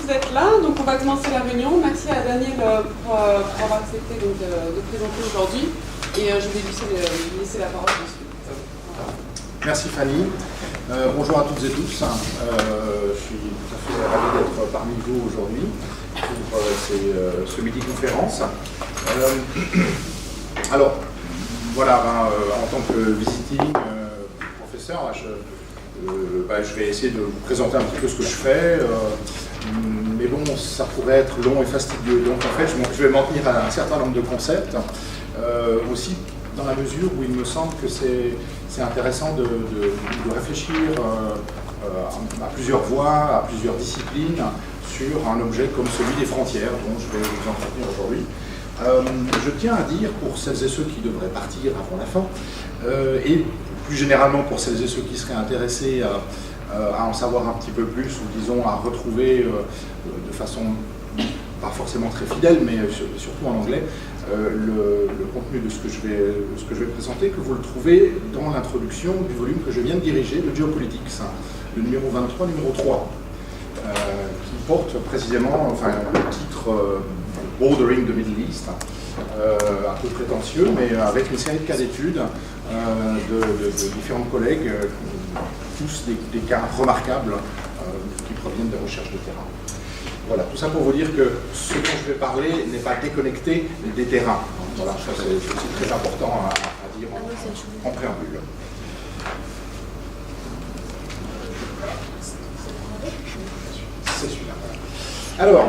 merci d'être là. Donc on va commencer la réunion. Merci à Daniel pour avoir accepté donc, de présenter aujourd'hui. Et je vais lui laisser la parole dessus. Merci Fanny. Bonjour à toutes et tous. Je suis tout à fait ravi d'être parmi vous aujourd'hui pour ce midi conférence. Alors, voilà, en tant que visiting professeur, je vais essayer de vous présenter un petit peu ce que je fais. Mais bon, ça pourrait être long et fastidieux. Donc en fait, je vais m'en tenir à un certain nombre de concepts. Aussi dans la mesure où il me semble que c'est intéressant de réfléchir à plusieurs voies, à plusieurs disciplines sur un objet comme celui des frontières dont je vais vous entretenir aujourd'hui. Je tiens à dire pour celles et ceux qui devraient partir avant la fin, et plus généralement pour celles et ceux qui seraient intéressés à en savoir un petit peu plus, ou disons à retrouver de façon pas forcément très fidèle, mais surtout en anglais, le contenu de ce que je vais présenter, que vous le trouvez dans l'introduction du volume que je viens de diriger, le Geopolitics, le numéro 23, numéro 3, qui porte précisément le titre Bordering the Middle East, un peu prétentieux, mais avec une série de cas d'études de différents collègues, tous des cas remarquables qui proviennent des recherches de terrain. Voilà, tout ça pour vous dire que ce dont je vais parler n'est pas déconnecté des terrains. Voilà, ça c'est très important à dire en préambule. C'est celui-là. Alors,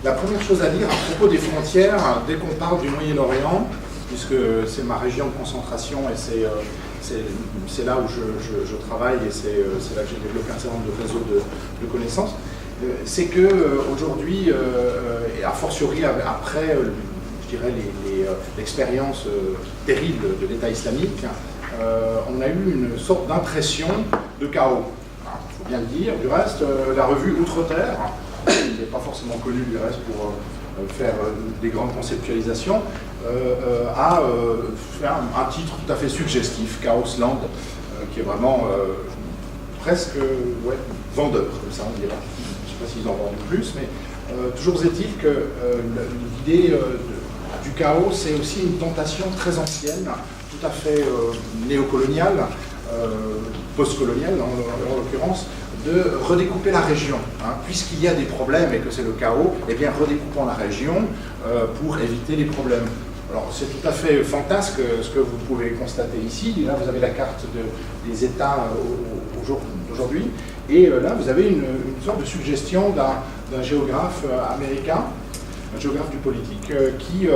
la première chose à dire à propos des frontières, dès qu'on parle du Moyen-Orient, puisque c'est ma région de concentration et c'est là où je travaille et c'est là que j'ai développé un certain nombre de réseaux de connaissances, c'est qu'aujourd'hui, et a fortiori après, je dirais, l'expérience terrible de l'État islamique, on a eu une sorte d'impression de chaos. Il faut bien le dire. Du reste, la revue Outre-Terre, qui n'est pas forcément connue du reste pour faire des grandes conceptualisations, a fait un titre tout à fait suggestif, Chaos Land, qui est vraiment presque vendeur, comme ça on dirait. Je ne sais pas s'ils en vendent plus, mais toujours est-il que l'idée du chaos, c'est aussi une tentation très ancienne, tout à fait néocoloniale, postcoloniale en l'occurrence, de redécouper la région. Puisqu'il y a des problèmes et que c'est le chaos, eh bien redécoupons la région pour éviter les problèmes. Alors c'est tout à fait fantasque ce que vous pouvez constater ici. Là vous avez la carte des États aujourd'hui, et là vous avez une sorte de suggestion d'un géographe américain, un géographe du politique, qui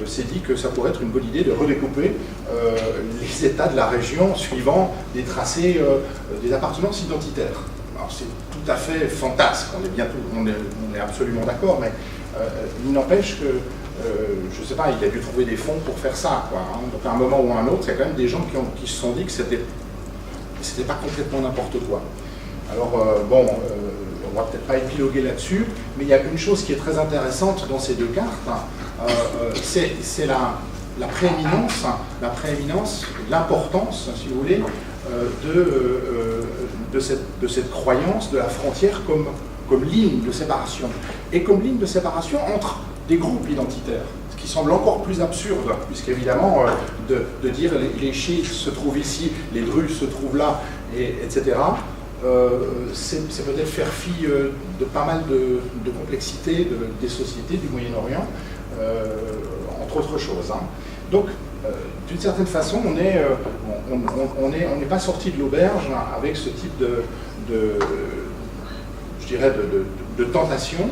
s'est dit que ça pourrait être une bonne idée de redécouper les États de la région suivant des tracés des appartenances identitaires. Alors c'est tout à fait fantasque, on est absolument d'accord, mais il n'empêche que, je ne sais pas, il a dû trouver des fonds pour faire ça, quoi, hein. Donc à un moment ou à un autre, il y a quand même des gens qui se sont dit que c'était pas complètement n'importe quoi. Alors bon, on va peut-être pas épiloguer là-dessus, mais il y a une chose qui est très intéressante dans ces deux cartes, c'est la prééminence, l'importance, si vous voulez, de cette croyance de la frontière comme ligne de séparation, et comme ligne de séparation entre des groupes identitaires, ce qui semble encore plus absurde, puisqu'évidemment, de dire les chiites se trouvent ici, les druzes se trouvent là, etc., c'est peut-être faire fi de pas mal de complexité des sociétés du Moyen-Orient, entre autres choses. Donc, d'une certaine façon, on n'est pas sorti de l'auberge avec ce type de tentation,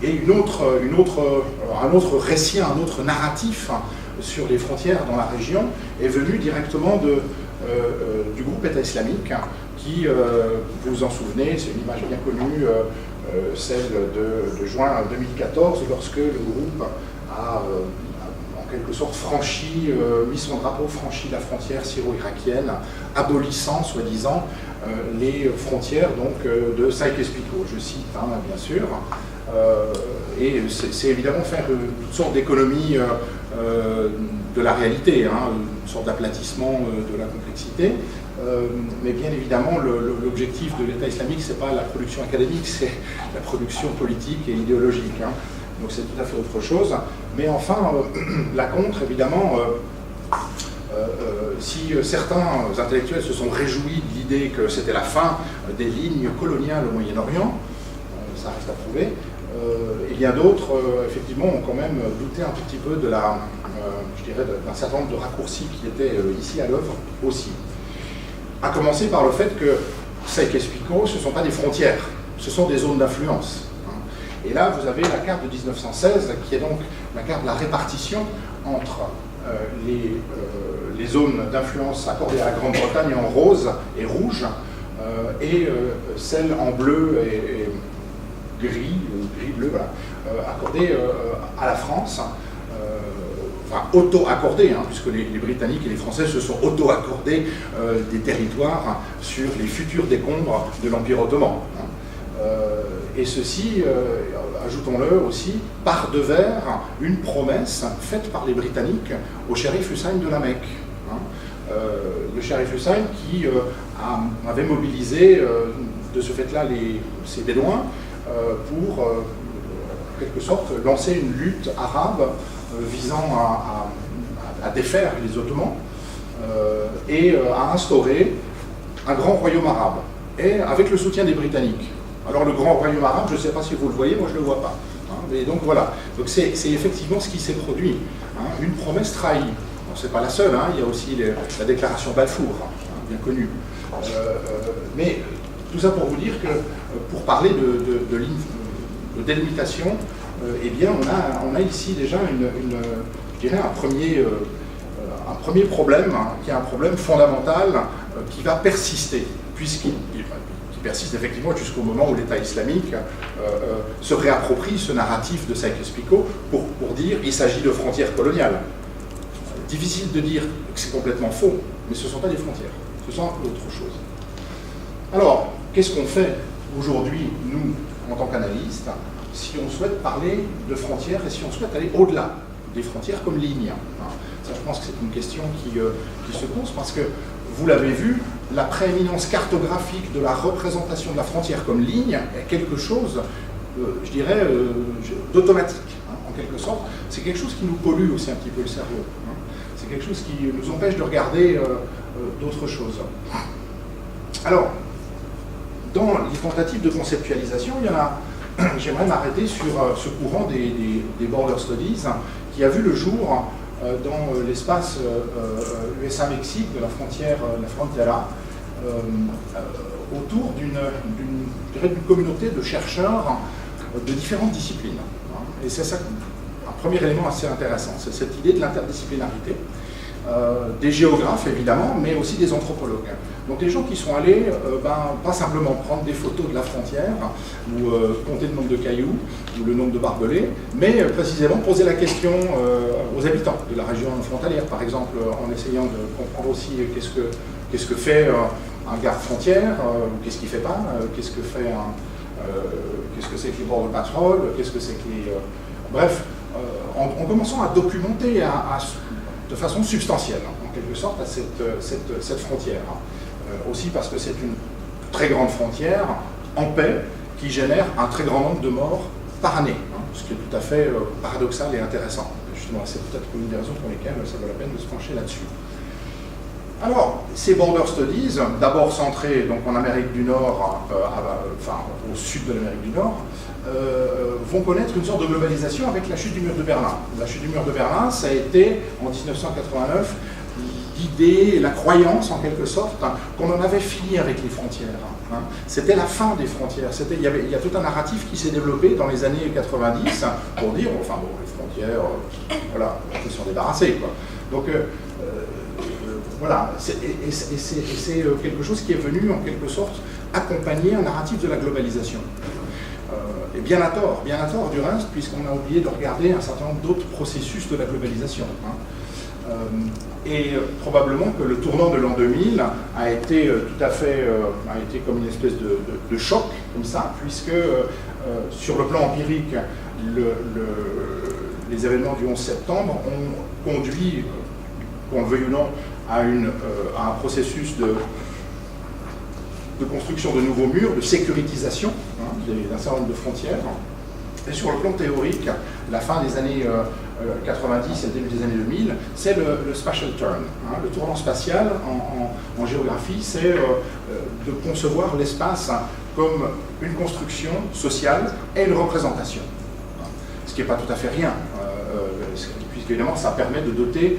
et un autre récit, un autre narratif sur les frontières dans la région est venu directement du groupe État islamique, qui, vous vous en souvenez, c'est une image bien connue, celle de juin 2014, lorsque le groupe a en quelque sorte mis son drapeau, franchi la frontière syro-irakienne, abolissant, soi-disant, les frontières donc, de Sykes-Picot, je cite, bien sûr. Et c'est évidemment faire toutes sortes d'économies de la réalité, une sorte d'aplatissement de la complexité. mais bien évidemment, l'objectif de l'État islamique, ce n'est pas la production académique, c'est la production politique et idéologique. Hein. Donc c'est tout à fait autre chose. Mais enfin, la contre, évidemment, si certains intellectuels se sont réjouis de l'idée que c'était la fin des lignes coloniales au Moyen-Orient, ça reste à prouver, il y a d'autres, effectivement, ont quand même douté un tout petit peu de la, je dirais, d'un certain nombre de raccourcis qui étaient ici à l'œuvre aussi. À commencer par le fait que Sykes-Picot, ce ne sont pas des frontières, ce sont des zones d'influence. Et là, vous avez la carte de 1916, qui est donc la carte de la répartition entre les zones d'influence accordées à la Grande-Bretagne en rose et rouge, et celles en bleu et gris, gris-bleu, voilà, accordées à la France, enfin auto-accordées, hein, puisque les Britanniques et les Français se sont auto-accordés des territoires sur les futurs décombres de l'Empire ottoman. Hein. Et ceci, ajoutons-le aussi, par devers une promesse faite par les Britanniques au shérif Hussein de la Mecque. Hein. Le shérif Hussein qui avait mobilisé de ce fait-là ces Bédouins pour, en quelque sorte, lancer une lutte arabe visant à défaire les Ottomans et à instaurer un grand royaume arabe, et avec le soutien des Britanniques. Alors le grand royaume arabe, je ne sais pas si vous le voyez, moi je ne le vois pas. Hein, mais donc voilà, donc c'est effectivement ce qui s'est produit, hein, une promesse trahie. Bon, ce n'est pas la seule, hein, il y a aussi la déclaration Balfour, hein, bien connue. Mais tout ça pour vous dire que, pour parler de délimitation, eh bien on a ici déjà je dirais un premier problème, hein, qui est un problème fondamental qui va persister, puisqu'il persiste effectivement jusqu'au moment où l'État islamique se réapproprie ce narratif de Sykes-Picot pour dire qu'il s'agit de frontières coloniales. Difficile de dire que c'est complètement faux, mais ce ne sont pas des frontières, ce sont autre chose. Alors, qu'est-ce qu'on fait aujourd'hui, nous, en tant qu'analystes, si on souhaite parler de frontières et si on souhaite aller au-delà des frontières comme ligne? Ça, je pense que c'est une question qui se pose parce que, vous l'avez vu, la prééminence cartographique de la représentation de la frontière comme ligne est quelque chose, je dirais, d'automatique, hein, en quelque sorte. C'est quelque chose qui nous pollue aussi un petit peu le cerveau. Hein. C'est quelque chose qui nous empêche de regarder d'autres choses. Alors, dans les tentatives de conceptualisation, il y en a, j'aimerais m'arrêter sur ce courant des Border Studies, qui a vu le jour dans l'espace USA-Mexique de la frontière, la Frontera, autour d'une communauté de chercheurs de différentes disciplines. Et c'est ça un premier élément assez intéressant, c'est cette idée de l'interdisciplinarité. Des géographes évidemment, mais aussi des anthropologues. Donc les gens qui sont allés, pas simplement prendre des photos de la frontière, ou compter le nombre de cailloux, ou le nombre de barbelés, mais précisément poser la question aux habitants de la région frontalière, par exemple, en essayant de comprendre aussi qu'est-ce que fait un garde-frontière, qu'est-ce qu'il ne fait pas, qu'est-ce que c'est que les border patrol, qu'est-ce que c'est que les... Bref, en commençant à documenter de façon substantielle, en quelque sorte, à cette frontière. Aussi parce que c'est une très grande frontière en paix qui génère un très grand nombre de morts par année, ce qui est tout à fait paradoxal et intéressant. Justement, c'est peut-être une des raisons pour lesquelles ça vaut la peine de se pencher là-dessus. Alors, ces Border Studies, d'abord centrés donc, en Amérique du Nord, au sud de l'Amérique du Nord, vont connaître une sorte de globalisation avec la chute du mur de Berlin. La chute du mur de Berlin, ça a été, en 1989, l'idée, la croyance, en quelque sorte, qu'on en avait fini avec les frontières. Hein. C'était la fin des frontières. Il y a tout un narratif qui s'est développé dans les années 90 pour dire, enfin bon, les frontières, voilà, ils s'en sont débarrassés, quoi. Donc, voilà, c'est quelque chose qui est venu, en quelque sorte, accompagner un narratif de la globalisation. Et bien à tort du reste, puisqu'on a oublié de regarder un certain nombre d'autres processus de la globalisation. Hein. Et probablement que le tournant de l'an 2000 a été tout à fait, a été comme une espèce de choc, comme ça, puisque sur le plan empirique, les événements du 11 septembre ont conduit, qu'on le veuille ou non, à un processus de construction de nouveaux murs, de sécurisation d'un certain nombre de frontières. Et sur le plan théorique, la fin des années 90 et le début des années 2000, c'est le spatial turn. Le tournant spatial en géographie, c'est de concevoir l'espace comme une construction sociale et une représentation. Ce qui n'est pas tout à fait rien, puisqu'évidemment ça permet de doter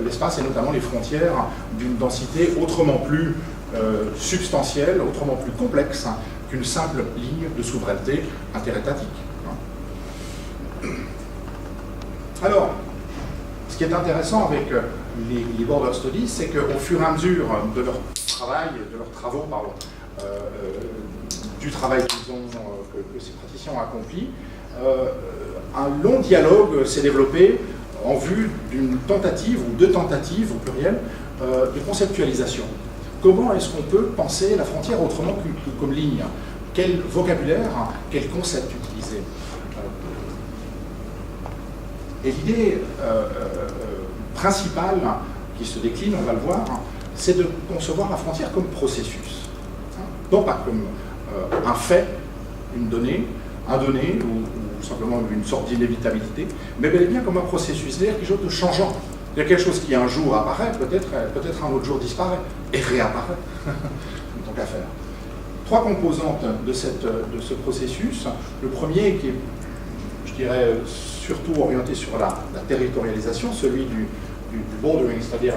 l'espace et notamment les frontières d'une densité autrement plus substantielle, autrement plus complexe qu'une simple ligne de souveraineté interétatique. Alors, ce qui est intéressant avec les Border Studies, c'est qu'au fur et à mesure de leur travail, du travail qu'ils ont, que ces praticiens ont accompli, un long dialogue s'est développé en vue d'une tentative ou deux tentatives au pluriel de conceptualisation. Comment est-ce qu'on peut penser la frontière autrement que comme ligne? Quel vocabulaire, quel concept utiliser? Et l'idée principale qui se décline, on va le voir, c'est de concevoir la frontière comme processus. Non pas comme un fait, une donnée, un donné ou simplement une sorte d'inévitabilité, mais bel et bien comme un processus, c'est-à-dire quelque chose de changeant. Il y a quelque chose qui un jour apparaît, peut-être un autre jour disparaît et réapparaît. Tant qu'à faire. Trois composantes de ce processus. Le premier qui est, je dirais, surtout orienté sur la territorialisation, celui du bordering, c'est-à-dire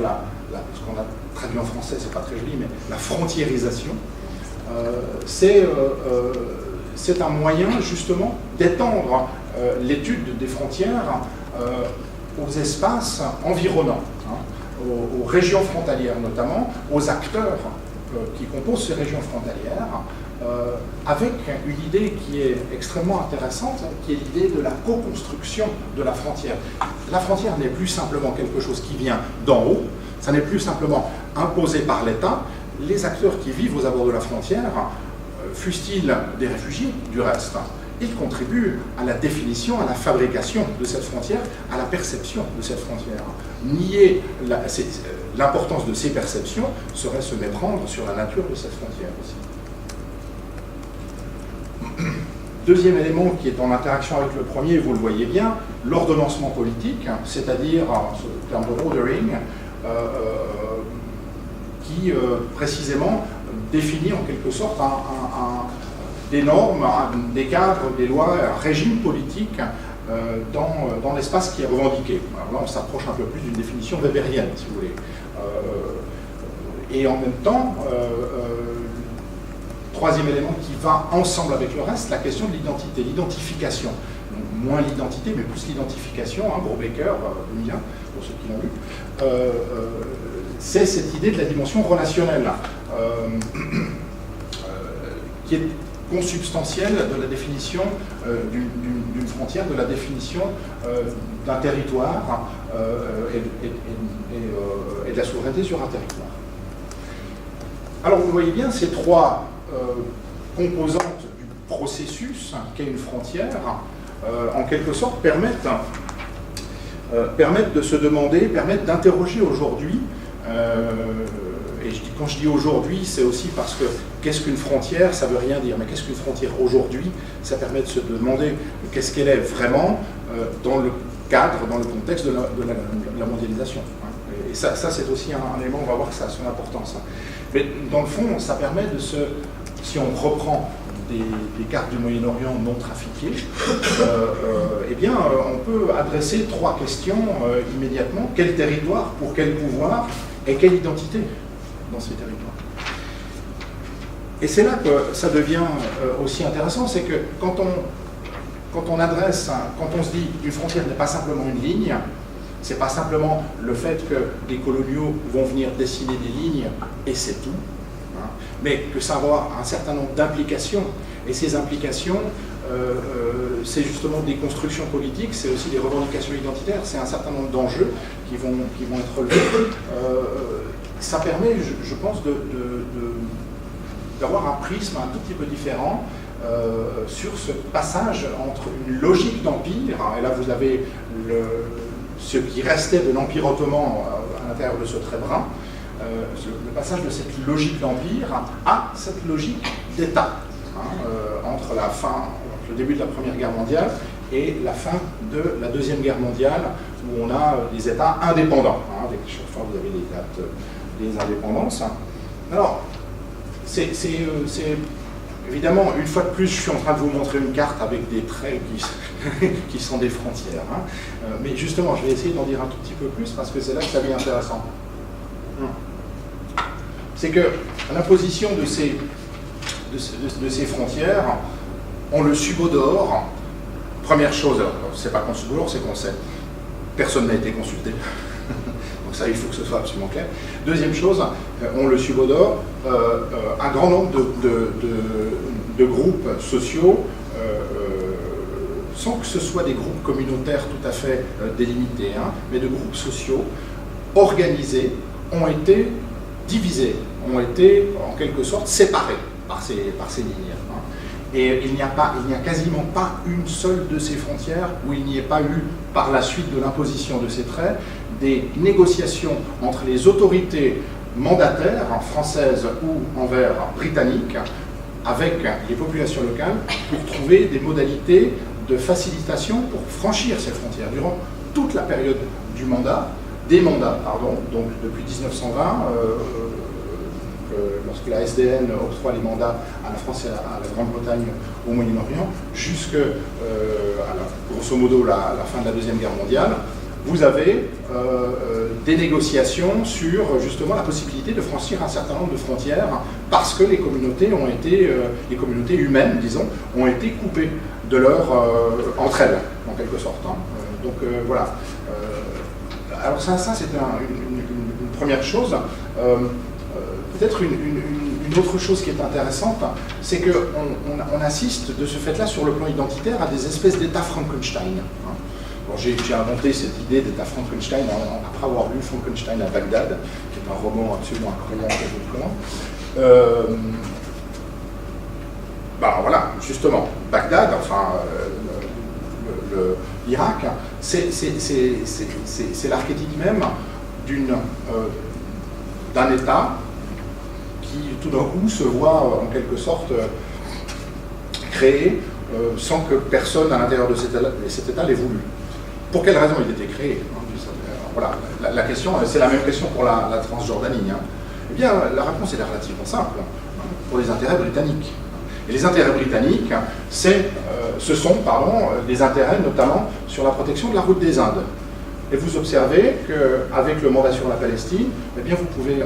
ce qu'on a traduit en français, c'est pas très joli, mais la frontiérisation. C'est un moyen justement d'étendre l'étude des frontières aux espaces environnants, aux régions frontalières notamment, aux acteurs qui composent ces régions frontalières, avec une idée qui est extrêmement intéressante, qui est l'idée de la co-construction de la frontière. La frontière n'est plus simplement quelque chose qui vient d'en haut, ça n'est plus simplement imposé par l'État. Les acteurs qui vivent aux abords de la frontière, fussent-ils des réfugiés du reste, ils contribuent à la définition, à la fabrication de cette frontière, à la perception de cette frontière. Nier l'importance de ces perceptions serait se méprendre sur la nature de cette frontière aussi. Deuxième élément qui est en interaction avec le premier, vous le voyez bien, l'ordonnancement politique, c'est-à-dire ce terme de ordering, qui précisément définit en quelque sorte des normes, des cadres, des lois, un régime politique dans l'espace qui est revendiqué. Alors là, on s'approche un peu plus d'une définition weberienne, si vous voulez. Et en même temps, troisième élément qui va ensemble avec le reste, la question de l'identité, l'identification. Donc, moins l'identité, mais plus l'identification, Brubaker, Lumia, pour ceux qui l'ont lu. C'est cette idée de la dimension relationnelle, qui est consubstantielle de la définition d'une frontière, de la définition d'un territoire et de la souveraineté sur un territoire. Alors vous voyez bien, ces trois composantes du processus qu'est une frontière, en quelque sorte permettent de se demander, permettent d'interroger aujourd'hui, et quand je dis aujourd'hui, c'est aussi parce que qu'est-ce qu'une frontière, ça ne veut rien dire, mais qu'est-ce qu'une frontière aujourd'hui, ça permet de se demander qu'est-ce qu'elle est vraiment dans le cadre, dans le contexte de la mondialisation. Et ça c'est aussi un élément, on va voir que ça a son importance. Mais dans le fond, ça permet de se, si on reprend des cartes du Moyen-Orient non trafiquées, eh bien, on peut adresser trois questions immédiatement. Quel territoire, pour quel pouvoir, et quelle identité dans ces territoires? Et c'est là que ça devient aussi intéressant, c'est que quand on adresse, quand on se dit qu'une frontière n'est pas simplement une ligne, c'est pas simplement le fait que les coloniaux vont venir dessiner des lignes et c'est tout, hein, mais que ça va avoir un certain nombre d'implications. Et ces implications, c'est justement des constructions politiques, c'est aussi des revendications identitaires, c'est un certain nombre d'enjeux qui vont être relevés. Ça permet, je pense, d'avoir un prisme un tout petit peu différent sur ce passage entre une logique d'empire, et là vous avez ce qui restait de l'Empire ottoman à l'intérieur de ce trait brun, le passage de cette logique d'empire à cette logique d'État, entre le début de la Première Guerre mondiale et la fin de la Deuxième Guerre mondiale, où on a des États indépendants. Avec chaque fois, vous avez les dates des indépendances. Alors, c'est évidemment, une fois de plus, je suis en train de vous montrer une carte avec des traits qui sont des frontières. Mais justement, je vais essayer d'en dire un tout petit peu plus, parce que c'est là que ça devient intéressant. C'est que l'imposition de ces frontières, on le subodore. Première chose, c'est pas qu'on subodore, c'est qu'on sait. Personne n'a été consulté. Donc ça, il faut que ce soit absolument clair. Deuxième chose, on le subodore. Un grand nombre de groupes sociaux, sans que ce soit des groupes communautaires tout à fait délimités, mais de groupes sociaux organisés, ont été divisés, ont été en quelque sorte séparés par ces lignes. Et il n'y a quasiment pas une seule de ces frontières où il n'y ait pas eu, par la suite de l'imposition de ces traits, des négociations entre les autorités mandataires, françaises ou envers britanniques, avec les populations locales, pour trouver des modalités de facilitation pour franchir ces frontières. Durant toute la période du mandat, donc depuis 1920, lorsque la SDN octroie les mandats à la France et à la Grande-Bretagne au Moyen-Orient, jusqu'à, grosso modo, la fin de la Deuxième Guerre mondiale, vous avez des négociations sur justement la possibilité de franchir un certain nombre de frontières parce que les communautés humaines, disons, ont été coupées de entre elles, en quelque sorte. Donc voilà. Alors ça c'est une première chose. Peut-être une autre chose qui est intéressante, c'est qu'on assiste de ce fait-là sur le plan identitaire à des espèces d'États Frankenstein. Bon, j'ai inventé cette idée d'État Frankenstein après avoir lu Frankenstein à Bagdad, qui est un roman absolument incroyable de Bouclon. Voilà, justement, Bagdad, enfin l'Irak, c'est l'archétype même d'un État qui tout d'un coup se voit en quelque sorte créé sans que personne à l'intérieur de cet État l'ait voulu. Pour quelle raison il était créé? Voilà, la question, c'est la même question pour la Transjordanie. Eh bien, la réponse est relativement simple, pour les intérêts britanniques. Et les intérêts britanniques, ce sont des intérêts notamment sur la protection de la route des Indes. Et vous observez qu'avec le mandat sur la Palestine, eh bien, vous pouvez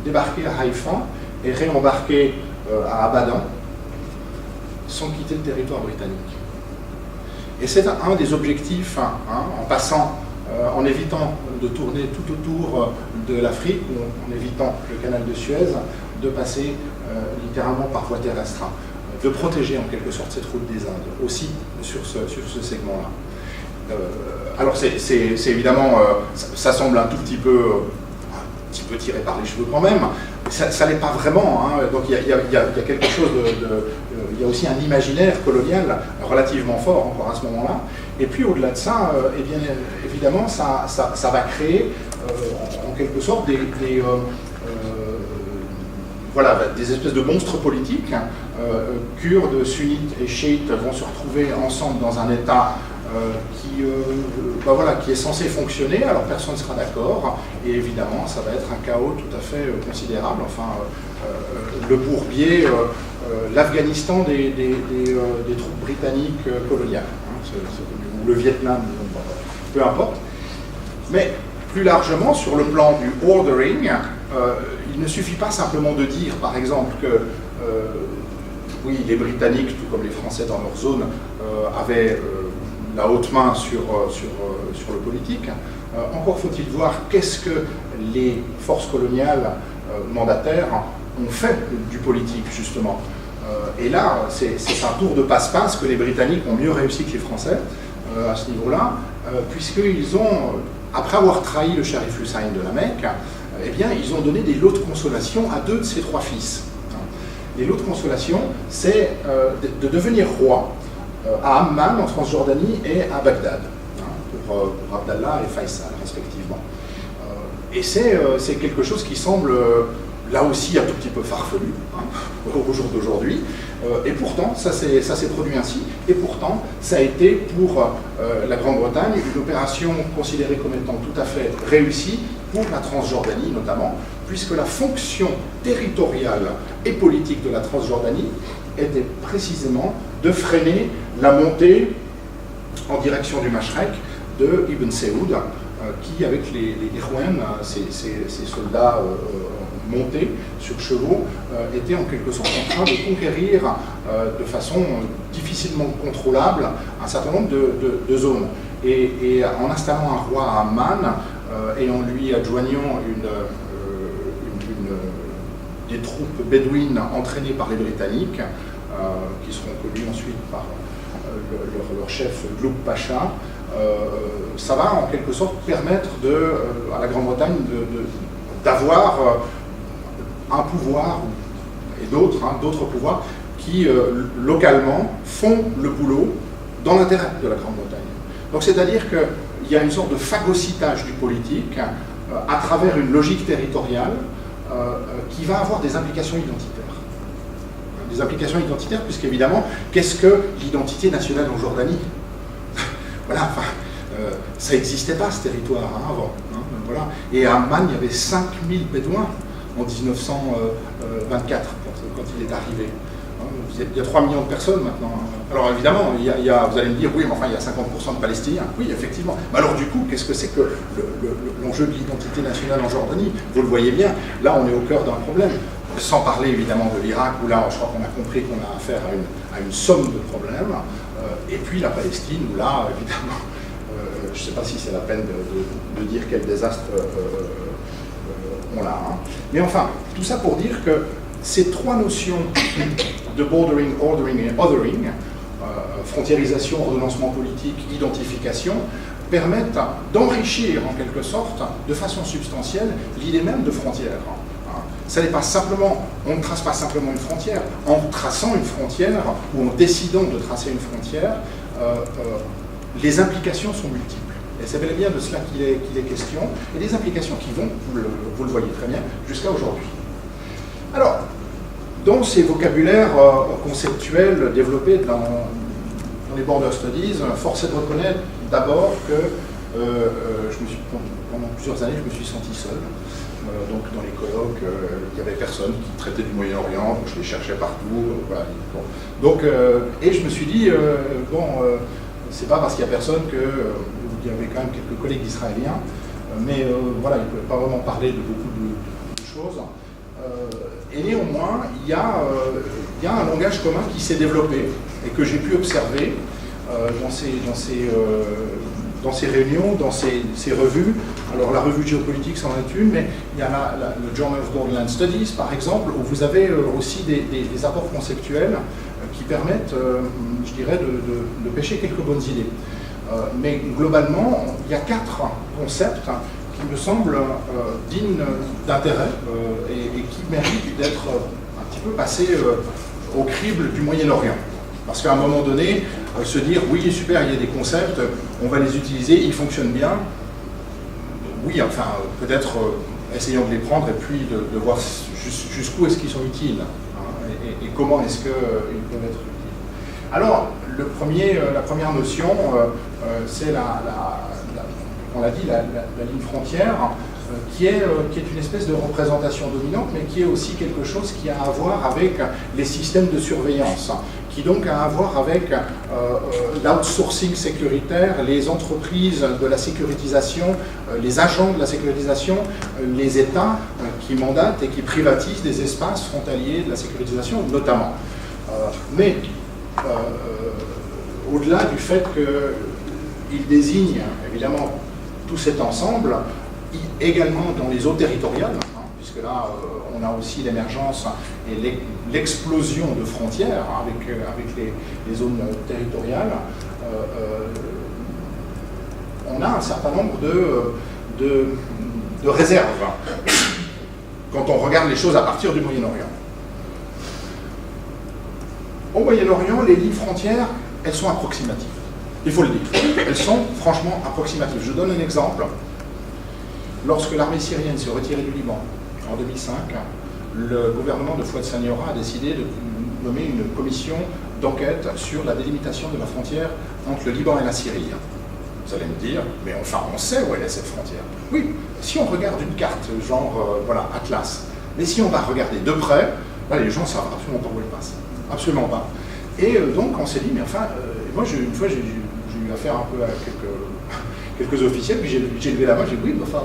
débarquer à Haïfa et réembarquer à Abadan sans quitter le territoire britannique. Et c'est un des objectifs, en passant, en évitant de tourner tout autour de l'Afrique, en évitant le canal de Suez, de passer littéralement par voie terrestre, de protéger en quelque sorte cette route des Indes, aussi sur ce segment-là. Alors c'est évidemment, ça semble un petit peu tiré par les cheveux quand même, ça l'est pas vraiment, donc il y a quelque chose il y a aussi un imaginaire colonial relativement fort encore à ce moment-là, et puis au-delà de ça, eh bien, évidemment ça va créer en quelque sorte des espèces de monstres politiques. Kurdes, sunnites et chiites vont se retrouver ensemble dans un État qui est censé fonctionner, alors personne ne sera d'accord, et évidemment ça va être un chaos tout à fait considérable, le bourbier, l'Afghanistan des troupes britanniques coloniales, ou le Vietnam, peu importe. Mais plus largement, sur le plan du ordering, il ne suffit pas simplement de dire, par exemple, que oui, les Britanniques, tout comme les Français dans leur zone, avaient la haute main sur le politique. Encore faut-il voir qu'est-ce que les forces coloniales mandataires ont fait du politique, justement. Et là, c'est un tour de passe-passe que les Britanniques ont mieux réussi que les Français à ce niveau-là, puisqu'ils ont, après avoir trahi le shérif Hussein de la Mecque, eh bien, ils ont donné des lots de consolation à 2 de ses 3 fils. Les lots de consolation, c'est de devenir roi à Amman, en Transjordanie, et à Bagdad, pour Abdallah et Faisal, respectivement. Et c'est quelque chose qui semble là aussi un tout petit peu farfelu, hein, au jour d'aujourd'hui. Et pourtant, ça s'est produit ainsi. Et pourtant, ça a été pour la Grande-Bretagne une opération considérée comme étant tout à fait réussie pour la Transjordanie notamment, puisque la fonction territoriale et politique de la Transjordanie était précisément de freiner la montée en direction du Mashrek de Ibn Saoud, qui, avec les Irwen, ces soldats montés sur chevaux, étaient en quelque sorte en train de conquérir de façon difficilement contrôlable un certain nombre de zones. Et en installant un roi à Amman et en lui adjoignant des troupes bédouines entraînées par les Britanniques, qui seront connues ensuite par leur chef Gloub Pacha, ça va en quelque sorte permettre à la Grande-Bretagne d'avoir un pouvoir, et d'autres pouvoirs, qui localement font le boulot dans l'intérêt de la Grande-Bretagne. Donc c'est-à-dire qu'il y a une sorte de phagocytage du politique à travers une logique territoriale qui va avoir des implications identitaires. Des implications identitaires, puisqu'évidemment, qu'est-ce que l'identité nationale en Jordanie? Voilà, enfin, ça n'existait pas ce territoire avant. Voilà. Et à Amman, il y avait 5000 Bédouins en 1924, quand il est arrivé. Il y a 3 millions de personnes maintenant. Alors évidemment, vous allez me dire, oui, mais enfin, il y a 50% de Palestiniens. Oui, effectivement. Mais alors du coup, qu'est-ce que c'est que l'enjeu de l'identité nationale en Jordanie? Vous le voyez bien, là, on est au cœur d'un problème. Sans parler évidemment de l'Irak, où là, je crois qu'on a compris qu'on a affaire à une somme de problèmes. Et puis la Palestine, où là, évidemment, je ne sais pas si c'est la peine de dire quel désastre on a. Hein. Mais enfin, tout ça pour dire que ces trois notions de bordering, ordering et othering, frontiérisation, ordonnancement politique, identification, permettent d'enrichir en quelque sorte, de façon substantielle, l'idée même de frontière. Ça n'est pas simplement, on ne trace pas simplement une frontière. En traçant une frontière, ou en décidant de tracer une frontière, les implications sont multiples. Et c'est bel et bien de cela qu'il est question, et des implications qui vont, vous le voyez très bien, jusqu'à aujourd'hui. Alors, dans ces vocabulaires conceptuels développés dans les Border Studies, force est de reconnaître d'abord que pendant plusieurs années, je me suis senti seul. Donc dans les colloques, il n'y avait personne qui traitait du Moyen-Orient, donc je les cherchais partout. Voilà. Donc, et je me suis dit, c'est pas parce qu'il n'y a personne il y avait quand même quelques collègues israéliens, mais voilà, ils ne pouvaient pas vraiment parler de beaucoup de choses. Et néanmoins, il y a un langage commun qui s'est développé et que j'ai pu observer dans ces réunions, dans ces revues. Alors la revue géopolitique, c'en est une, mais il y a le Journal of Borderland Studies, par exemple, où vous avez aussi des apports conceptuels qui permettent, je dirais, de pêcher quelques bonnes idées. Mais globalement, il y a 4 concepts qui me semblent dignes d'intérêt et qui méritent d'être un petit peu passés au crible du Moyen-Orient. Parce qu'à un moment donné, se dire, oui, super, il y a des concepts, on va les utiliser, ils fonctionnent bien. Oui, enfin, peut-être essayons de les prendre et puis de voir jusqu'où est-ce qu'ils sont utiles, hein, et comment est-ce qu'ils peuvent être utiles. Alors, la première notion, c'est on l'a dit, la ligne frontière, qui est une espèce de représentation dominante, mais qui est aussi quelque chose qui a à voir avec les systèmes de surveillance, qui donc a à voir avec l'outsourcing sécuritaire, les entreprises de la sécurisation, les agents de la sécurisation, les États qui mandatent et qui privatisent des espaces frontaliers de la sécurisation, notamment. Mais au-delà du fait qu'il désigne évidemment tout cet ensemble, également dans les eaux territoriales, hein, puisque là on a aussi l'émergence et l'explosion de frontières avec les zones territoriales, on a un certain nombre de réserves quand on regarde les choses à partir du Moyen-Orient. Au Moyen-Orient, les lignes frontières, elles sont approximatives. Il faut le dire. Elles sont franchement approximatives. Je donne un exemple. lorsque l'armée syrienne s'est retirée du Liban en 2005, le gouvernement de Fouad Saniora a décidé de nommer une commission d'enquête sur la délimitation de la frontière entre le Liban et la Syrie. Vous allez me dire, mais enfin on sait où elle est cette frontière. Oui, si on regarde une carte, genre voilà, Atlas, mais si on va regarder de près, là, les gens ne savent absolument pas où elle passe. Absolument pas. Et donc on s'est dit, mais enfin, moi une fois j'ai eu affaire un peu à quelques officiels, puis j'ai levé la main, j'ai dit, oui, mais enfin,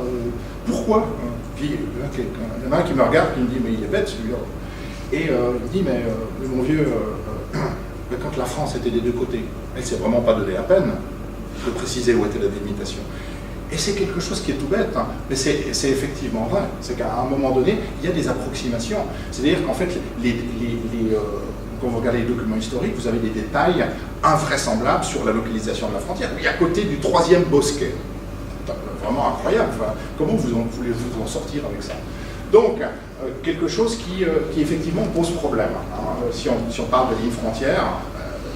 pourquoi? Puis il y en a un qui me regarde, qui me dit, mais il est bête celui-là. Et il me dit, mais mon vieux, quand la France était des deux côtés, elle ne s'est vraiment pas donné la peine de préciser où était la délimitation. Et c'est quelque chose qui est tout bête, hein, mais c'est effectivement vrai. C'est qu'à un moment donné, il y a des approximations. C'est-à-dire qu'en fait, quand vous regardez les documents historiques, vous avez des détails invraisemblables sur la localisation de la frontière. Oui, à côté du 3e bosquet. Vraiment incroyable. Enfin, comment voulez-vous en sortir avec ça? Donc, quelque chose qui effectivement pose problème. Hein. Si on parle de ligne frontière,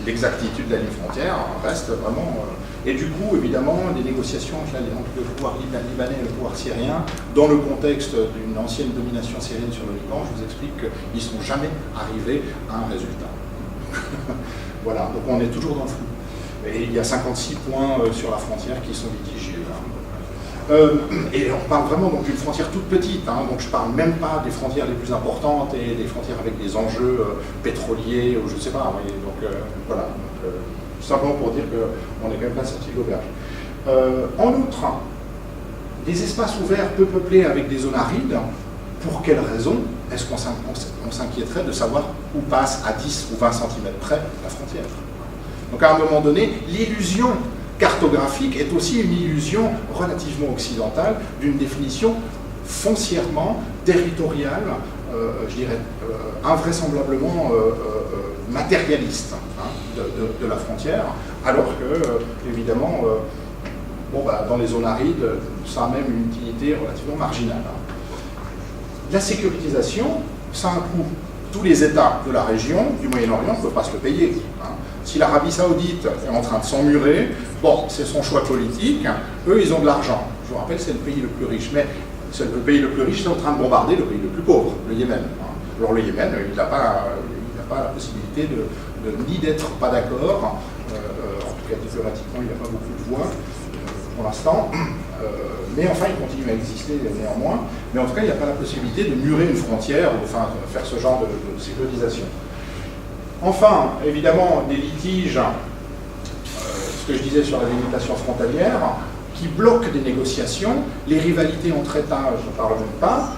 l'exactitude de la ligne frontière reste vraiment... Et du coup, évidemment, des négociations entre le pouvoir libanais et le pouvoir syrien, dans le contexte d'une ancienne domination syrienne sur le Liban, je vous explique qu'ils ne sont jamais arrivés à un résultat. Voilà, donc on est toujours dans le flou. Et il y a 56 points sur la frontière qui sont litigieux. Et on parle vraiment d'une frontière toute petite, hein, donc je ne parle même pas des frontières les plus importantes et des frontières avec des enjeux pétroliers, ou je ne sais pas, oui, donc voilà. Simplement pour dire qu'on est quand même pas sorti de l'auberge. En outre, des espaces ouverts peu peuplés avec des zones arides, pour quelles raisons est-ce qu'on s'inquiéterait de savoir où passe à 10 ou 20 cm près la frontière? Donc à un moment donné, l'illusion cartographique est aussi une illusion relativement occidentale d'une définition foncièrement territoriale, je dirais invraisemblablement matérialiste, hein, de la frontière, alors que, évidemment, dans les zones arides, ça a même une utilité relativement marginale. Hein. La sécurisation, ça a un coût. Tous les États de la région, du Moyen-Orient, ne peuvent pas se le payer. Hein. Si l'Arabie Saoudite est en train de s'emmurer, bon, c'est son choix politique, eux, ils ont de l'argent. Je vous rappelle, c'est le pays le plus riche, mais c'est le pays le plus riche, c'est en train de bombarder le pays le plus pauvre, le Yémen. Hein. Alors le Yémen, il n'a pas la possibilité ni d'être pas d'accord, en tout cas théoriquement, il n'y a pas beaucoup de voix pour l'instant, mais enfin il continue à exister néanmoins, mais en tout cas il n'y a pas la possibilité de murer une frontière, enfin faire ce genre de sécurisation. Enfin, évidemment, des litiges, ce que je disais sur la délimitation frontalière, qui bloquent des négociations, les rivalités entre États, je ne parle même pas,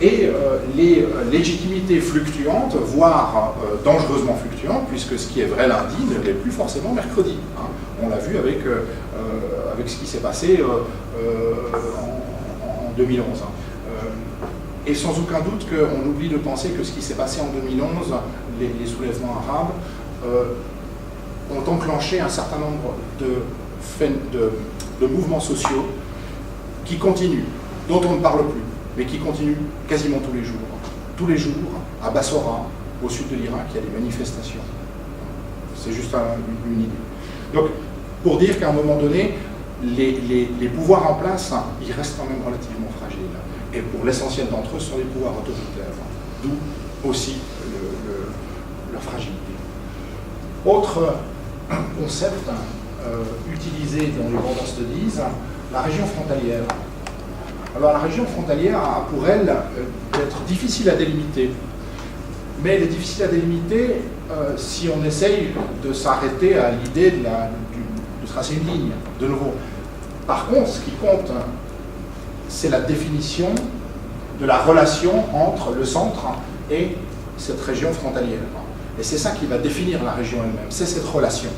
et les légitimités fluctuantes, voire dangereusement fluctuantes, puisque ce qui est vrai lundi ne l'est plus forcément mercredi. Hein. On l'a vu avec ce qui s'est passé en 2011. Hein. Et sans aucun doute qu'on oublie de penser que ce qui s'est passé en 2011, les soulèvements arabes, ont enclenché un certain nombre de mouvements sociaux qui continuent, dont on ne parle plus, mais qui continuent quasiment tous les jours. Tous les jours, à Bassora, au sud de l'Irak, il y a des manifestations. C'est juste une idée. Donc, pour dire qu'à un moment donné, les pouvoirs en place, ils restent quand même relativement fragiles. Et pour l'essentiel d'entre eux, ce sont les pouvoirs autoritaires. D'où aussi leur fragilité. Autre concept utilisé dans les grandes studies, la région frontalière. Alors la région frontalière a pour elle d'être difficile à délimiter. Mais elle est difficile à délimiter si on essaye de s'arrêter à l'idée de tracer une ligne, de nouveau. Par contre, ce qui compte, c'est la définition de la relation entre le centre et cette région frontalière. Et c'est ça qui va définir la région elle-même, c'est cette relation.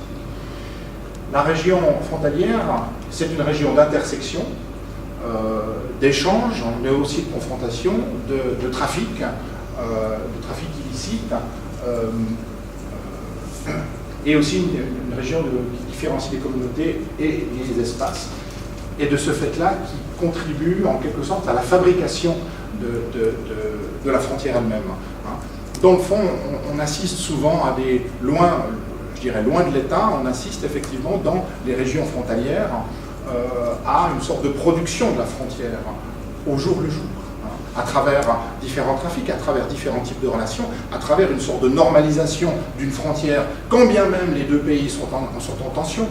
La région frontalière, c'est une région d'intersection, d'échange, mais aussi de confrontation, de trafic illicite, et aussi une région qui différencie les communautés et les espaces. Et de ce fait-là, qui contribue en quelque sorte à la fabrication de la frontière elle-même. Dans le fond, on assiste souvent à loin de l'État, on assiste effectivement dans les régions frontalières à une sorte de production de la frontière, au jour le jour, à travers différents trafics, à travers différents types de relations, à travers une sorte de normalisation d'une frontière, quand bien même les deux pays sont en tension,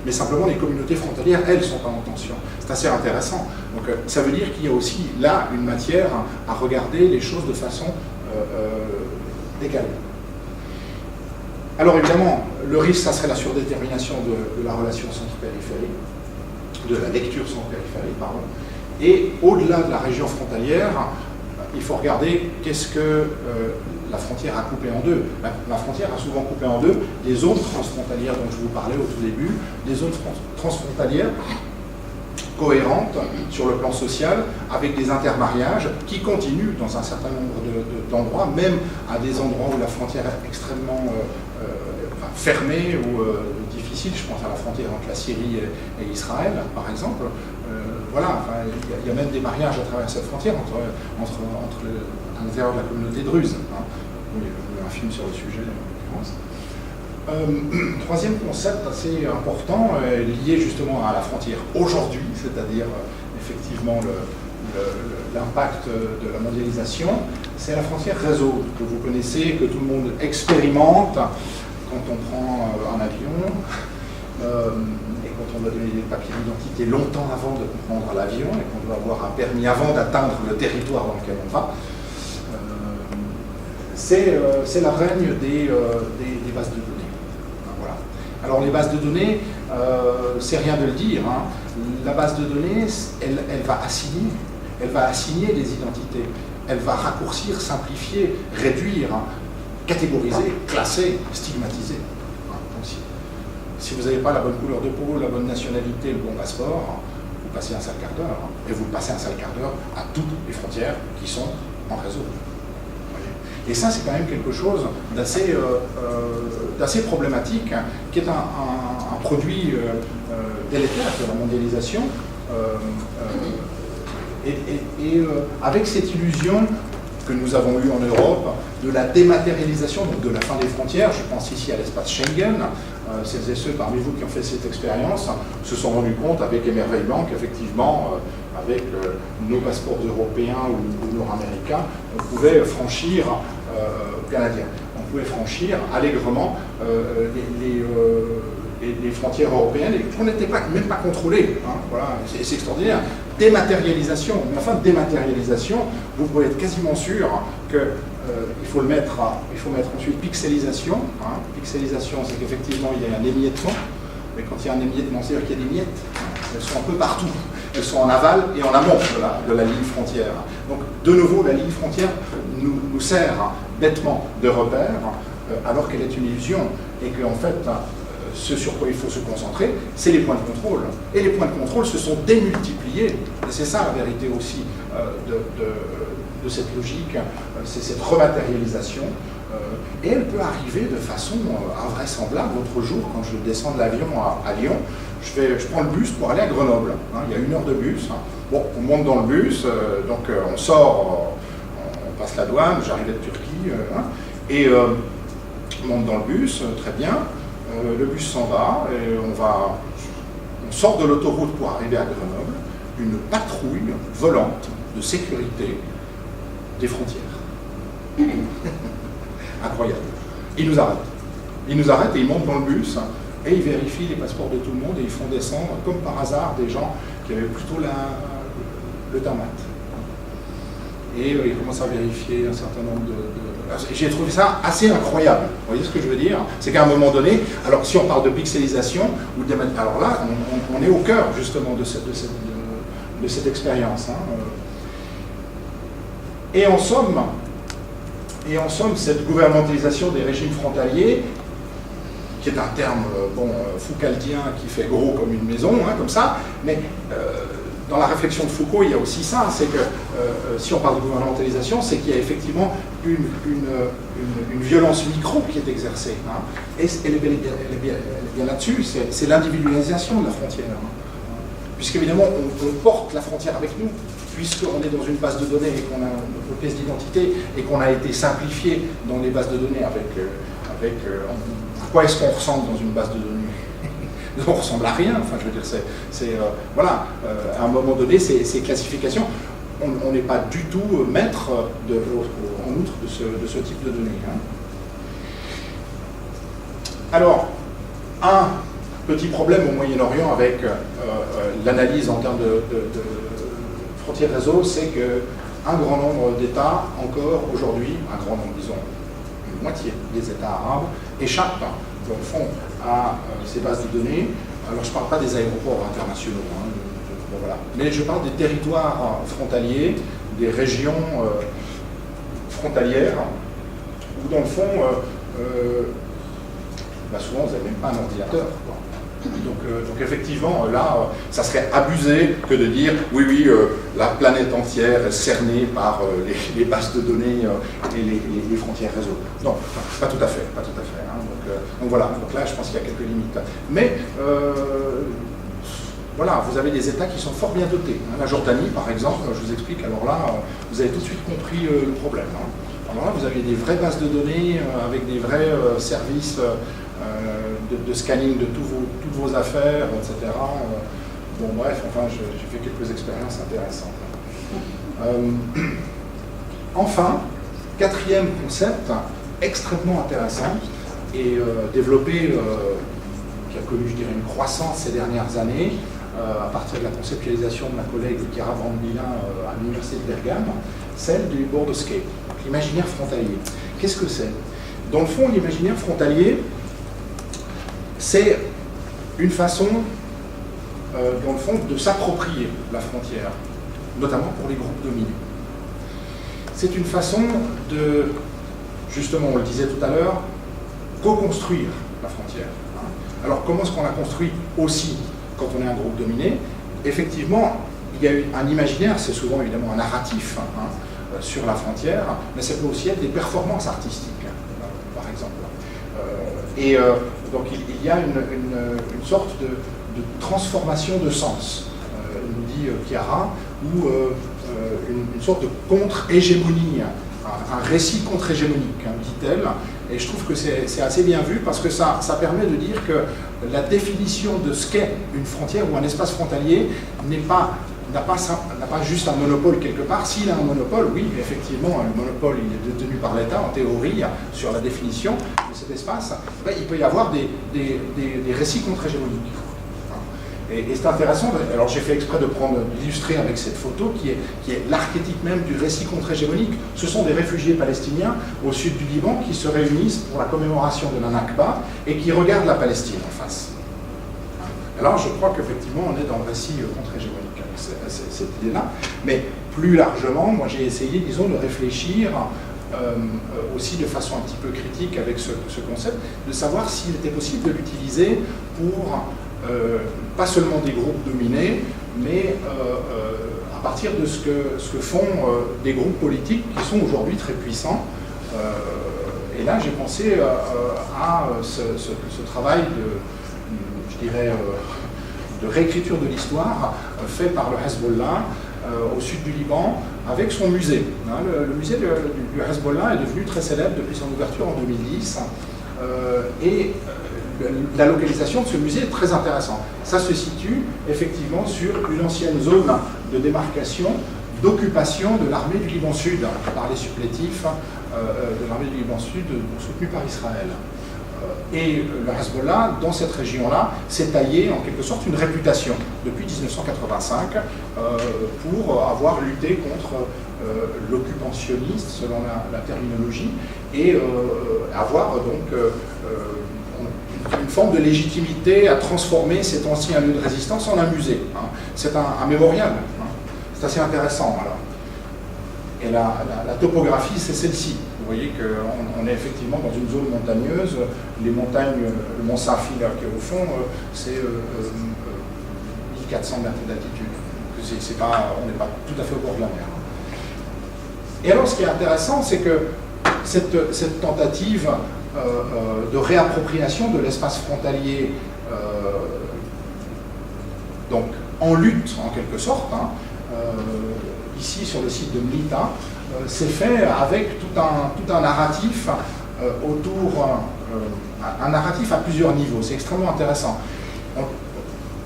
mais simplement les communautés frontalières, elles, sont en tension. C'est assez intéressant. Donc ça veut dire qu'il y a aussi là une matière à regarder les choses de façon égale. Alors évidemment, le risque, ça serait la surdétermination de la relation centre-périphérie, de la lecture centre-périphérie, pardon. Et au-delà de la région frontalière, il faut regarder qu'est-ce que la frontière a coupé en deux. La frontière a souvent coupé en deux les zones transfrontalières dont je vous parlais au tout début, les zones transfrontalières cohérentes sur le plan social, avec des intermariages qui continuent dans un certain nombre d'endroits, même à des endroits où la frontière est extrêmement fermée ou difficile. Je pense à la frontière entre la Syrie et Israël, par exemple. Voilà, il y a même des mariages à travers cette frontière à l'intérieur de la communauté druze. Il y a un film sur le sujet, en l'occurrence. Troisième concept assez important, lié justement à la frontière aujourd'hui, c'est-à-dire effectivement l'impact de la mondialisation, c'est la frontière réseau, que vous connaissez, que tout le monde expérimente quand on prend un avion. Et quand on doit donner des papiers d'identité longtemps avant de prendre l'avion et qu'on doit avoir un permis avant d'atteindre le territoire dans lequel on va, c'est la règne des bases de données. Voilà. Alors les bases de données, c'est rien de le dire, hein. La base de données, elle va assigner des identités, elle va raccourcir, simplifier, réduire, hein, catégoriser, classer, stigmatiser. Si vous n'avez pas la bonne couleur de peau, la bonne nationalité, le bon passeport, vous passez un sale quart d'heure. Et vous passez un sale quart d'heure à toutes les frontières qui sont en réseau. Et ça, c'est quand même quelque chose d'assez problématique, hein, qui est un produit délétère de la mondialisation. Avec cette illusion que nous avons eue en Europe de la dématérialisation, donc de la fin des frontières, je pense ici à l'espace Schengen. Celles et ceux parmi vous qui ont fait cette expérience se sont rendus compte avec émerveillement qu'effectivement, avec nos passeports européens ou nord-américains, on pouvait franchir, canadiens, on pouvait franchir allègrement les frontières européennes, et qu'on n'était même pas contrôlés. Hein, voilà, c'est extraordinaire. Dématérialisation, mais enfin dématérialisation, vous pouvez être quasiment sûr que il faut mettre ensuite pixelisation. Hein. Pixelisation, c'est qu'effectivement il y a un émiettement, mais quand il y a un émiettement, c'est-à-dire qu'il y a des miettes, elles sont un peu partout. Elles sont en aval et en amont de la ligne frontière. Donc de nouveau, la ligne frontière nous sert bêtement de repère, alors qu'elle est une illusion, et qu'en fait, ce sur quoi il faut se concentrer, c'est les points de contrôle. Et les points de contrôle se sont démultipliés. Et c'est ça la vérité aussi de cette logique, c'est cette rematérialisation. Et elle peut arriver de façon invraisemblable. L'autre jour, quand je descends de l'avion à Lyon, je prends le bus pour aller à Grenoble. Hein, il y a 1 heure de bus. Hein. Bon, on monte dans le bus, donc on sort, on passe la douane, j'arrive de Turquie, hein, et on monte dans le bus, très bien. Le bus s'en va, et on sort de l'autoroute pour arriver à Grenoble, une patrouille volante de sécurité des frontières. Incroyable. Ils nous arrêtent et ils montent dans le bus et ils vérifient les passeports de tout le monde et ils font descendre, comme par hasard, des gens qui avaient plutôt le tamat. Et ils commencent à vérifier un certain nombre de... J'ai trouvé ça assez incroyable. Vous voyez ce que je veux dire? C'est qu'à un moment donné, alors si on parle de pixelisation, alors là, on est au cœur justement de cette expérience. Hein. Et en somme, cette gouvernementalisation des régimes frontaliers, qui est un terme foucaldien qui fait gros comme une maison, hein, comme ça, mais dans la réflexion de Foucault, il y a aussi ça, c'est que si on parle de gouvernementalisation, c'est qu'il y a effectivement une violence micro qui est exercée. Hein, et elle est bien là-dessus, c'est l'individualisation de la frontière. Hein, puisqu'évidemment, on porte la frontière avec nous, puisqu'on est dans une base de données et qu'on a notre pièce d'identité et qu'on a été simplifié dans les bases de données avec à quoi est-ce qu'on ressemble dans une base de données? On ressemble à rien, enfin je veux dire, voilà, à un moment donné, ces classifications, on n'est pas du tout maître, en outre, de ce type de données. Hein. Alors, un petit problème au Moyen-Orient avec l'analyse en termes de frontières réseau, c'est qu'un grand nombre d'États, encore aujourd'hui, un grand nombre, disons, une moitié des États arabes, échappent, dans le fond, à ces bases de données. Alors, je ne parle pas des aéroports internationaux, hein, bon, voilà. Mais je parle des territoires frontaliers, des régions frontalières, où, dans le fond, souvent, vous n'avez même pas un ordinateur, quoi. Donc effectivement, là, ça serait abusé que de dire oui, la planète entière est cernée par les bases de données et les frontières réseau. Non, pas tout à fait. Hein. Donc voilà, donc là, je pense qu'il y a quelques limites. Mais voilà, vous avez des États qui sont fort bien dotés. Hein. La Jordanie, par exemple, je vous explique, alors là, vous avez tout de suite compris le problème. Hein. Alors là, vous avez des vraies bases de données avec des vrais services de scanning de toutes vos affaires, etc. Bon, bref, enfin, j'ai fait quelques expériences intéressantes. Enfin, quatrième concept, extrêmement intéressant et développé, qui a connu, je dirais, une croissance ces dernières années, à partir de la conceptualisation de ma collègue Chiara Brandilin à l'Université de Bergame, celle du borderscape, l'imaginaire frontalier. Qu'est-ce que c'est? Dans le fond, l'imaginaire frontalier, c'est une façon, dans le fond, de s'approprier la frontière, notamment pour les groupes dominés. C'est une façon de, justement, on le disait tout à l'heure, co-construire la frontière. Alors, comment est-ce qu'on la construit aussi quand on est un groupe dominé? Effectivement, il y a un imaginaire, c'est souvent évidemment un narratif sur la frontière, mais ça peut aussi être des performances artistiques, par exemple. Donc il y a une sorte de transformation de sens, nous dit Chiara, ou une sorte de contre-hégémonie, un récit contre-hégémonique, dit-elle, et je trouve que c'est assez bien vu parce que ça permet de dire que la définition de ce qu'est une frontière ou un espace frontalier n'a pas juste un monopole quelque part. S'il a un monopole, oui, effectivement, le monopole il est détenu par l'État, en théorie, sur la définition de cet espace, il peut y avoir des récits contre-hégémoniques. Et c'est intéressant, alors j'ai fait exprès d'illustrer avec cette photo qui est l'archétype même du récit contre-hégémonique. Ce sont des réfugiés palestiniens au sud du Liban qui se réunissent pour la commémoration de la Nakba et qui regardent la Palestine en face. Alors je crois qu'effectivement on est dans le récit contre-hégémonique avec cette idée-là, mais plus largement, moi j'ai essayé, disons, de réfléchir aussi de façon un petit peu critique avec ce concept, de savoir s'il était possible de l'utiliser pour pas seulement des groupes dominés, mais à partir de ce que font des groupes politiques qui sont aujourd'hui très puissants. Et là, j'ai pensé à ce travail de réécriture de l'histoire fait par le Hezbollah au sud du Liban avec son musée. Le musée du Hezbollah est devenu très célèbre depuis son ouverture en 2010 et la localisation de ce musée est très intéressante. Ça se situe effectivement sur une ancienne zone de démarcation, d'occupation de l'armée du Liban Sud par les supplétifs de l'armée du Liban Sud soutenus par Israël. Et le Hezbollah, dans cette région-là, s'est taillé en quelque sorte une réputation depuis 1985 pour avoir lutté contre l'occupationniste, selon la terminologie, et avoir donc une forme de légitimité à transformer cet ancien lieu de résistance en un musée. C'est un mémorial. C'est assez intéressant. Alors. Et la topographie, c'est celle-ci. Vous voyez qu'on est effectivement dans une zone montagneuse. Les montagnes, le mont Safi, là, qui est au fond, c'est 1400 mètres d'altitude. On n'est pas tout à fait au bord de la mer. Et alors, ce qui est intéressant, c'est que cette tentative de réappropriation de l'espace frontalier, donc en lutte, en quelque sorte, ici sur le site de Mlita, c'est fait avec tout un narratif autour, un narratif à plusieurs niveaux. C'est extrêmement intéressant.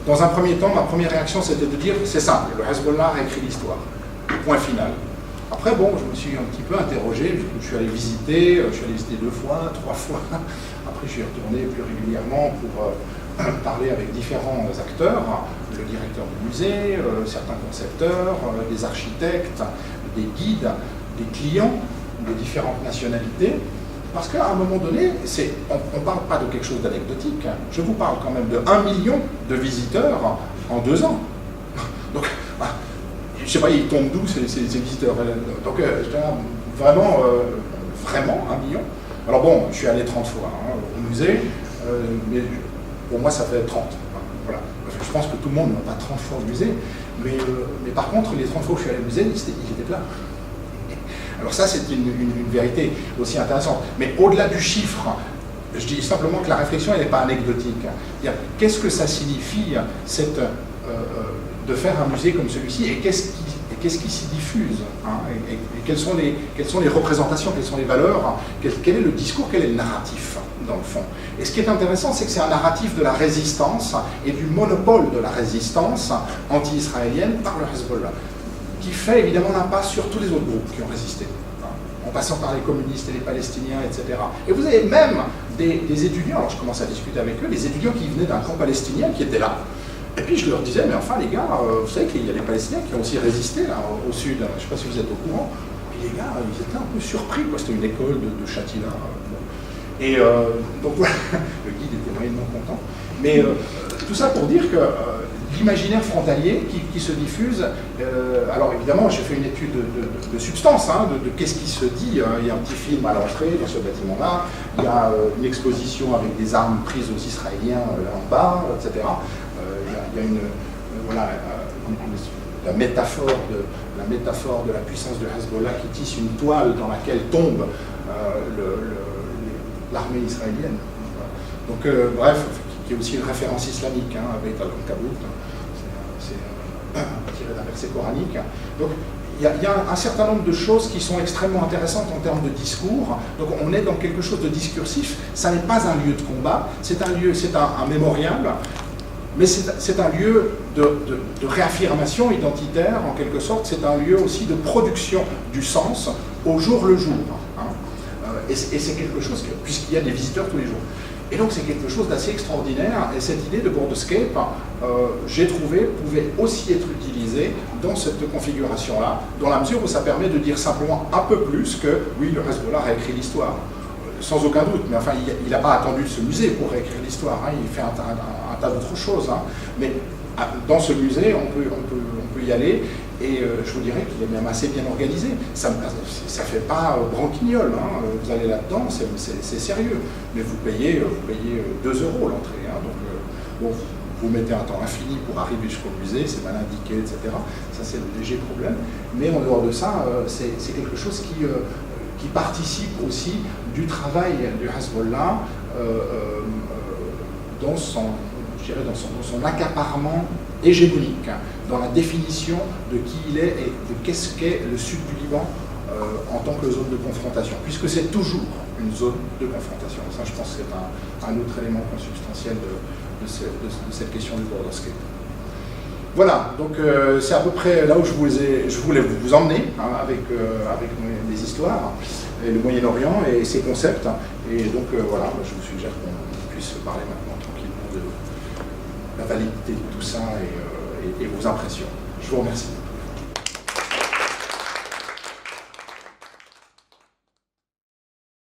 Dans un premier temps, ma première réaction, c'était de dire, c'est simple, le Hezbollah a écrit l'histoire. point final. Après, bon, je me suis un petit peu interrogé, je suis allé visiter 2 fois, 3 fois. Après, je suis retourné plus régulièrement pour parler avec différents acteurs, le directeur du musée, certains concepteurs, des architectes, des guides, des clients de différentes nationalités. Parce qu'à un moment donné, on ne parle pas de quelque chose d'anecdotique. Je vous parle quand même de 1 million de visiteurs en 2 ans. Donc, je ne sais pas, ils tombent d'où ces visiteurs. Donc, vraiment 1 million. Alors bon, je suis allé 30 fois au musée, mais pour moi ça fait 30. Voilà. Je pense que tout le monde n'a pas 30 fois au musée, mais par contre, les 30 fois où je suis allé au musée, ils étaient pleins. Alors ça, c'est une vérité aussi intéressante. Mais au-delà du chiffre, je dis simplement que la réflexion, elle n'est pas anecdotique. Qu'est-ce que ça signifie de faire un musée comme celui-ci, et qu'est-ce qui s'y diffuse, et quelles sont les représentations, quelles sont les valeurs, quel est le discours, quel est le narratif, dans le fond. Et ce qui est intéressant, c'est que c'est un narratif de la résistance et du monopole de la résistance anti-israélienne par le Hezbollah, qui fait évidemment l'impasse sur tous les autres groupes qui ont résisté, en passant par les communistes et les Palestiniens, etc. Et vous avez même des étudiants, alors je commence à discuter avec eux, des étudiants qui venaient d'un camp palestinien qui étaient là. Et puis je leur disais, mais enfin les gars, vous savez qu'il y a les Palestiniens qui ont aussi résisté là, au sud, je ne sais pas si vous êtes au courant. Et les gars, ils étaient un peu surpris, c'était une école de Châtillon. Et donc voilà, le guide était moyennement content. Mais tout ça pour dire que l'imaginaire frontalier qui se diffuse, alors évidemment j'ai fait une étude de substance, de qu'est-ce qui se dit. Il y a un petit film à l'entrée dans ce bâtiment-là, il y a une exposition avec des armes prises aux Israéliens là en bas, etc. Il y a la métaphore de la puissance de Hezbollah qui tisse une toile dans laquelle tombe l'armée israélienne. Donc bref, qui est aussi une référence islamique, avec Al-Ankabut, c'est tiré d'un verset coranique. Donc il y a un certain nombre de choses qui sont extrêmement intéressantes en termes de discours. Donc on est dans quelque chose de discursif. Ça n'est pas un lieu de combat, c'est un mémorial, mais c'est un lieu de réaffirmation identitaire, en quelque sorte. C'est un lieu aussi de production du sens au jour le jour. Et c'est quelque chose, puisqu'il y a des visiteurs tous les jours. Et donc c'est quelque chose d'assez extraordinaire, et cette idée de Boardscape, j'ai trouvé, pouvait aussi être utilisée dans cette configuration-là, dans la mesure où ça permet de dire simplement un peu plus que, oui, le Hezbollah a écrit l'histoire, sans aucun doute, mais enfin, il n'a pas attendu de ce musée pour réécrire l'histoire, il fait un tas d'autres choses, mais dans ce musée, on peut y aller, et je vous dirais qu'il est même assez bien organisé. Ça ne fait pas branquignol, vous allez là-dedans, c'est sérieux. Mais vous payez 2 € l'entrée. Donc, bon, vous mettez un temps infini pour arriver jusqu'au musée, c'est mal indiqué, etc. Ça, c'est le léger problème. Mais en dehors de ça, c'est quelque chose qui participe aussi du travail du Hezbollah dans son accaparement hégémonique, dans la définition de qui il est et de qu'est-ce qu'est le sud du Liban en tant que zone de confrontation, puisque c'est toujours une zone de confrontation. Ça, je pense que c'est un autre élément consubstantiel de cette question du Boardscape. Voilà, donc c'est à peu près là où je voulais vous emmener, avec mes histoires, et le Moyen-Orient et ses concepts. Et donc voilà, je vous suggère qu'on puisse parler maintenant tranquillement de la validité de tout ça et vos impressions. Je vous remercie.